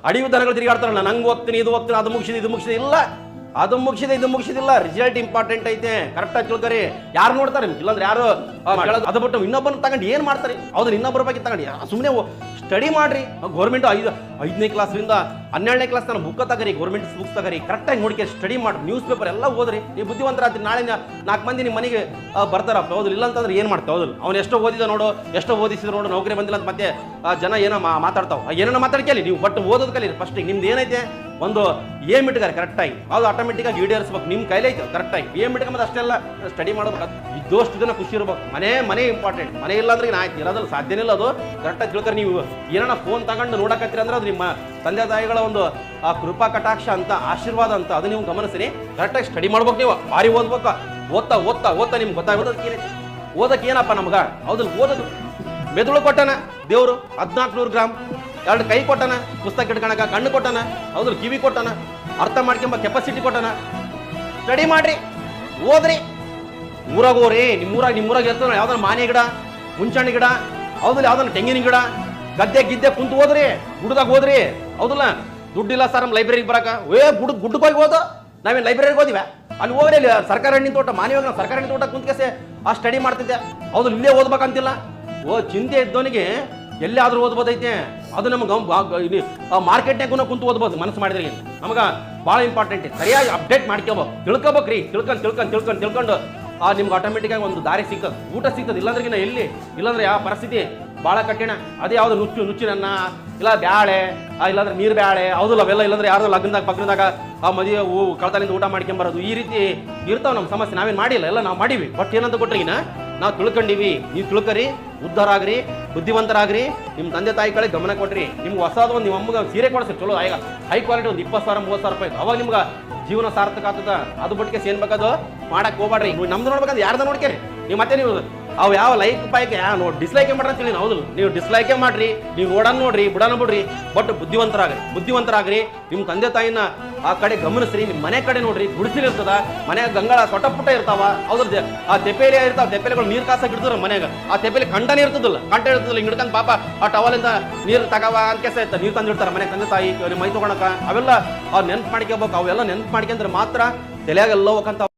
ಅಡಿಯು ದನಗಳು ತಿರುಗಾಡ್ತಾರಲ್ಲ, ನಂಗೆ ಓದ್ತೀನಿ ಇದು ಓದ್ತೀನಿ ಅದು ಮುಗಿಸಿದೆ ಇದು ಮುಗಿಸಿದೆ, ಇಲ್ಲ ಅದು ಮುಗಿಸಿದೆ ಇದು ಮುಗಿಸಿದಿಲ್ಲ, ರಿಸಲ್ಟ್ ಇಂಪಾರ್ಟೆಂಟ್ ಐತೆ, ಕರೆಕ್ಟಾಗಿ ತಿಳ್ಕರಿ. ಯಾರು ನೋಡ್ತಾರೆ ಇಲ್ಲಾಂದ್ರೆ ಯಾರು ಅದು ಬಿಟ್ಟು ಇನ್ನೊಬ್ಬನ ತಗೊಂಡು ಏನು ಮಾಡ್ತಾರೆ, ಹೌದು ಇನ್ನೊಬ್ಬರ ಬಗ್ಗೆ ತಗೊಂಡು ಸುಮ್ಮನೆ ಸ್ಟಡಿ ಮಾಡ್ರಿ. ಗೌರ್ಮೆಂಟ್ 5ನೇ ಕ್ಲಾಸ್ರಿಂದ 12ನೇ ಕ್ಲಾಸ್ ತನಕ ಬುಕ್ ತಗರಿ, ಗೌರ್ಮೆಂಟ್ ಬುಕ್ಸ್ ತಗರಿ, ಕರೆಕ್ಟಾಗಿ ನೋಡ್ಕೆ ಸ್ಟಡಿ ಮಾಡಿ, ನ್ಯೂಸ್ ಪೇಪರ್ ಎಲ್ಲ ಓದ್ರಿ. ನೀವು ಬುದ್ಧಿವಂತರಾತ್ರಿ, ನಾಳೆ 4 ಮಂದಿ ನಿಮ್ಮ ಮನೆಗೆ ಬರ್ತಾರಪ್ಪ, ಹೌದು ಇಲ್ಲ ಅಂತಂದ್ರೆ ಏನು ಮಾಡ್ತಾವೆ, ಹೌದು ಅವ್ನು ಎಷ್ಟೋ ಓದಿದ ನೋಡು, ಎಷ್ಟೋ ಓದಿಸಿದ್ರು ನೋಡು, ನೌಕರಿ ಬಂದಿಲ್ಲ ಅಂತ ಮತ್ತೆ ಜನ ಏನೋ ಮಾತಾಡ್ತಾವೆ, ಏನೋ ಮಾತಾಡ್ಕಲಿ ನೀವು, ಬಟ್ ಓದೋದು ಕಲೀರಿ ಫಸ್ಟಿಗೆ. ನಿಮ್ದು ಏನೈತೆ ಒಂದು ಏಮ್ ಇಟ್ಟಾರೆ ಕರೆಕ್ಟಾಗಿ, ಅದು ಆಟೋಮೆಟಿಕ್ಕಾಗಿ ಈಡೇರಿಸ್ಬೇಕು, ನಿಮ್ಮ ಕೈಲೇ ಐತೆ ಕರೆಕ್ಟಾಗಿ ಏಮ್ ಇಟ್ಕ ಮತ್ತೆ ಅಷ್ಟೆಲ್ಲ ಸ್ಟಡಿ ಮಾಡ್ಬೇಕು. ಇದ್ದಷ್ಟು ದಿನ ಖುಷಿ ಇರ್ಬೇಕು. ಮನೆ ಇಂಪಾರ್ಟೆಂಟ್, ಮನೆ ಇಲ್ಲ ಅಂದ್ರೆ ಆಯ್ತು ಇರೋದ್ರಲ್ಲಿ ಸಾಧ್ಯನೇ ಇಲ್ಲ. ಅದು ಕರೆಕ್ಟಾಗಿ ತಿಳ್ತಾರೆ. ನೀವು ಏನೋ ಫೋನ್ ತಗೊಂಡು ನೋಡಕತ್ತೀರ ಅಂದ್ರೆ ಅದು ನಿಮ್ಮ ತಂದೆ ತಾಯಿಗಳ ಒಂದು ಆ ಕೃಪಾ ಕಟಾಕ್ಷ ಅಂತ, ಆಶೀರ್ವಾದ ಅಂತ, ಅದು ನೀವು ಗಮನಿಸ್ರಿ. ಕರೆಕ್ಟಾಗಿ ಸ್ಟಡಿ ಮಾಡ್ಬೇಕು. ನೀವು ಭಾರಿ ಓದ್ಬೇಕು. ಓದ್ತಾ ನಿಮ್ಗೆ ಗೊತ್ತಾಗೋದಕ್ಕೆ ಓದಕ್ಕೆ ಏನಪ್ಪ ನಮ್ಗೆ, ಹೌದು ಓದೋದು. ಮೆದುಳು ಕೊಟ್ಟನ ದೇವರು 1400 ಗ್ರಾಮ್, 2 ಕೈ ಕೊಟ್ಟನ, ಪುಸ್ತಕ ಇಟ್ಕೊಳಕ ಕಣ್ಣು ಕೊಟ್ಟನ, ಹೌದು ಕಿವಿ ಕೊಟ್ಟನ, ಅರ್ಥ ಮಾಡ್ಕೊಂಬ ಕೆಪಾಸಿಟಿ ಕೊಟ್ಟನ. ಸ್ಟಡಿ ಮಾಡ್ರಿ, ಓದ್ರಿ. ಊರಾಗ ಹೋಗ್ರಿ, ನಿಮ್ಮೂರಾಗ ಇರ್ತದ ಯಾವ್ದಾರ ಮಾನೆ ಗಿಡ, ಹುಂಚಣ್ಣಿ ಗಿಡ, ಹೌದಿಲ್ಲ ಯಾವ್ದಾರ ತೆಂಗಿನ ಗಿಡ, ಗದ್ದೆ ಕುಂತು ಓದ್ರಿ, ಗುಡ್ದಾಗ ಓದ್ರಿ. ಹೌದಲ್ಲ, ದುಡ್ಡಿಲ್ಲ ಸರ್ ನಮ್ಮ ಲೈಬ್ರರಿಗೆ ಬರಕ, ಗುಡ್ಡಕ್ಕೆ ಹೋಗಿ ಓದು. ನಾವೇನು ಲೈಬ್ರರಿಗೆ ಓದಿವ ಅಲ್ಲಿ ಹೋಗ್ರಿ. ಅಲ್ಲಿ ಸರ್ಕಾರ ಹಣ್ಣಿನ ತೋಟ, ಮಾನವಾಗ ನಾವು ಸರ್ಕಾರ ಹಣ್ಣಿನ ತೋಟ ಕುಂತ್ಕೇಸೆ ಆ ಸ್ಟಡಿ ಮಾಡ್ತಿದ್ದೆ, ಹೌದು ಇಲ್ಲೇ ಓದ್ಬೇಕಂತಿಲ್ಲ. ಚಿಂತೆ ಇದ್ದವನಿಗೆ ಎಲ್ಲಾದ್ರೂ ಓದ್ಬೋದೈತೆ. ಅದು ನಮ್ಗೆ ಮಾರ್ಕೆಟ್ನಾಗೂ ಕುಂತು ಓದ್ಬೋದು ಮನಸ್ಸು ಮಾಡಿದ್ರೆ. ನಮಗೆ ಭಾಳ ಇಂಪಾರ್ಟೆಂಟ್, ಸರಿಯಾಗಿ ಅಪ್ಡೇಟ್ ಮಾಡ್ಕೋಬೇಕು, ತಿಳ್ಕೊಬೇಕ್ರಿ. ತಿಳ್ಕೊಂಡು ನಿಮ್ಗೆ ಆಟೋಮೆಟಿಕ್ಕಾಗಿ ಒಂದು ದಾರಿ ಸಿಗ್ತದೆ, ಊಟ ಸಿಗ್ತದೆ. ಇಲ್ಲಾಂದ್ರೆ ಇಲ್ಲಾಂದ್ರೆ ಯಾವ ಪರಿಸ್ಥಿತಿ ಭಾಳ ಕಠಿಣ. ಅದೇ ಯಾವ್ದು ನುಚ್ಚಿನನ್ನ, ಇಲ್ಲ ಬ್ಯಾಳೆ, ಇಲ್ಲಾಂದ್ರೆ ನೀರು ಬ್ಯಾಳೆ, ಹೌದಿಲ್ಲ ಅವೆಲ್ಲ. ಇಲ್ಲಾಂದ್ರೆ ಯಾರ್ದು ಲಗ್ನದಾಗ ಪಕ್ಕದಾಗ ಆ ಮದುವೆ ಕಳ್ತನಿಂದ ಊಟ ಮಾಡ್ಕೊಂಬರೋದು, ಈ ರೀತಿ ಇರ್ತಾವೆ ನಮ್ಮ ಸಮಸ್ಯೆ. ನಾವೇನು ಮಾಡಿಲ್ಲ, ಎಲ್ಲ ನಾವು ಮಾಡೀವಿ. ಬಟ್ ಏನಂತ ಕೊಟ್ರಿಗಿನ ನಾವು ತಿಳ್ಕೊಂಡಿವಿ. ನೀವು ತಿಳ್ಕರಿ, ಉದ್ಧಾರ ಆಗ್ರಿ, ಬುದ್ಧಿವಂತರಾಗ್ರಿ. ನಿಮ್ಮ ತಂದೆ ತಾಯಿ ಕಡೆ ಗಮನ ಕೊಟ್ರಿ. ನಿಮ್ಗೆ ಹೊಸದು ಒಂದು ನಿಮ್ಮ ಅಮ್ಮಗೆ ಸೀರೆ ಕೊಡಿಸ್ರಿ ಚಲೋ, ಈಗ ಹೈ ಕ್ವಾಲಿಟಿ ಒಂದು 20,000-30,000 ರೂಪಾಯಿ, ಅವಾಗ ನಿಮ್ಗೆ ಜೀವನ ಸಾರ್ಥಕ ಆಗ್ತದ. ಅದು ಬಿಟ್ಟಿಗೆ ಏನ್ ಬೇಕದು ಮಾಡಕ್ ಹೋಗ್ಬೇಡ್ರಿ. ನೀವು ನಮ್ದು ನೋಡ್ಬೇಕಂದ್ರೆ ಯಾರ್ದ ನೋಡ್ಕೇರಿ ನೀವು. ಮತ್ತೆ ನೀವು ಅವು ಯಾವ ಲೈಕ್ ಪಾಯ್ಕೆ ಡಿಸ್ಲೈಕೆ ಮಾಡ್ರಿ ಅಂತೇಳಿ ಹೌದು, ನೀವು ಡಿಸ್ಲೈಕೆ ಮಾಡ್ರಿ, ನೀವು ನೋಡೋಣ ನೋಡ್ರಿ, ಬಿಡೋಣ ಬಿಡ್ರಿ. ಬಟ್ ಬುದ್ಧಿವಂತರಾಗ್ರಿ. ನಿಮ್ಮ ತಂದೆ ತಾಯಿನ ಆ ಕಡೆ ಗಮನಿಸ್ರಿ. ನಿಮ್ಮ ಮನೆ ಕಡೆ ನೋಡ್ರಿ, ಗುಡಿಸಿಲ್ ಇರ್ತದ, ಮನೆಯಾಗ ಗಂಗಳ ಸೊಟ್ಟ ಇರ್ತಾವ, ಹೌದ್ರ ಆ ತೆಪೇಲಿ ಇರ್ತಾವ, ತೆಪೇಲಿಗಳು ನೀರು ಕಾಸಕ್ಕೆ ಇಡ್ತಾರ ಮನ್ಯಾಗ. ಆ ತೆಪೇಲಿ ಕಂಟನೇ ಇರ್ತದಲ್ಲ, ಹಿಂಗೆ ಹಿಡ್ಕೊಂಡು ಪಾಪ ಆ ಟವಲಿಂದ ನೀರು ತಗವ ಅಂತ ನೀರು ತಂದಿಡ್ತಾರ ಮನೆ ತಂದೆ ತಾಯಿ ಮೈ ತಗೊಳಕ. ಅವೆಲ್ಲ ನೆನ್ಪು ಮಾಡ್ಕೋಬೇಕು. ಅವೆಲ್ಲ ನೆನ್ಪು ಮಾಡ್ಕೊಂಡ್ರೆ ಮಾತ್ರ ತಲೆಯಾಗೆಲ್ಲ ಹೋಗಂತ